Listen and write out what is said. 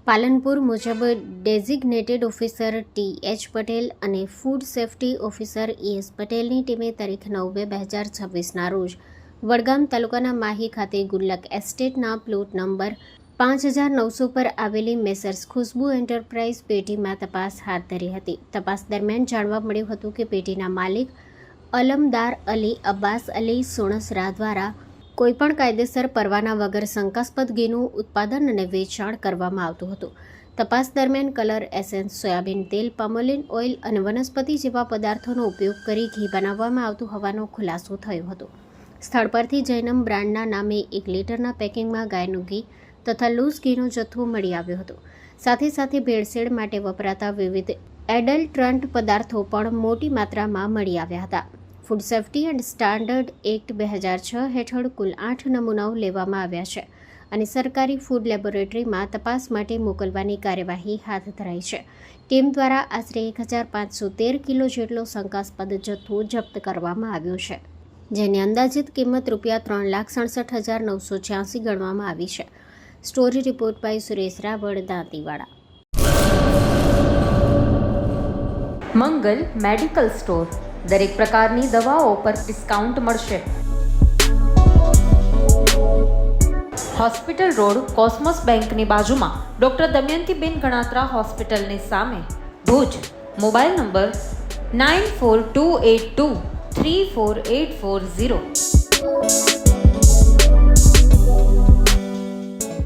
પાલનપુર મુજબ designated officer TH Patel અને food safety officer ES પટેલની ટીમે તારીખ 9/2/2026ના રોજ વડગામ તાલુકાના માહી ખાતે ગુલ્લક એસ્ટેટના પ્લોટ નંબર 5900 પર આવેલી મેસર્સ ખુશ્બુ એન્ટરપ્રાઇઝ પેઢીમાં તપાસ હાથ ધરી હતી. તપાસ દરમિયાન જાણવા મળ્યું હતું કે પેઢીના માલિક અલમદાર અલી અબ્બાસ અલી સોણસરા દ્વારા કોઈપણ કાયદેસર પરવાના વગર શંકાસ્પદ ઘીનું ઉત્પાદન અને વેચાણ કરવામાં આવતું હતું. તપાસ દરમિયાન કલર એસેન્સ, સોયાબીન તેલ, પામોલિન ઓઇલ અને વનસ્પતિ જેવા પદાર્થોનો ઉપયોગ કરી ઘી બનાવવામાં આવતું હોવાનો ખુલાસો થયો હતો. સ્થળ પરથી જૈનમ બ્રાન્ડના નામે 1 લીટરના પેકિંગમાં ગાયનું ઘી તથા લૂઝ ઘીનો જથ્થો મળી આવ્યો હતો. સાથે સાથે ભેળસેળ માટે વપરાતા વિવિધ એડલ્ટ્રન્ટ પદાર્થો પણ મોટી માત્રામાં મળી આવ્યા હતા. Food safety and standard act 2006 હેઠળ કુલ 8 નમૂનાઓ લેવામાં આવ્યા છે અને સરકારી ફૂડ લેબોરેટરીમાં તપાસ માટે મોકલવાની કાર્યવાહી હાથ ધરાઈ છે. ટીમ દ્વારા આશરે 1513 કિલો જેટલો શંકાસ્પદ જથ્થો જપ્ત કરવામાં આવ્યો છે, જેની અંદાજિત કિંમત ₹3,67,986 ગણવામાં આવી છે. Story report by Suresh Raval, Dantiwada. Mangal medical store. દરેક પ્રકારની દવાઓ પર ડિસ્કાઉન્ટ મળશે. હોસ્પિટલ રોડ, કોસ્મોસ બેંકની બાજુમાં, ડૉક્ટર દમયંતીબેન ગણાત્રા હોસ્પિટલની સામે, ભુજ. Mobile number 9428234840.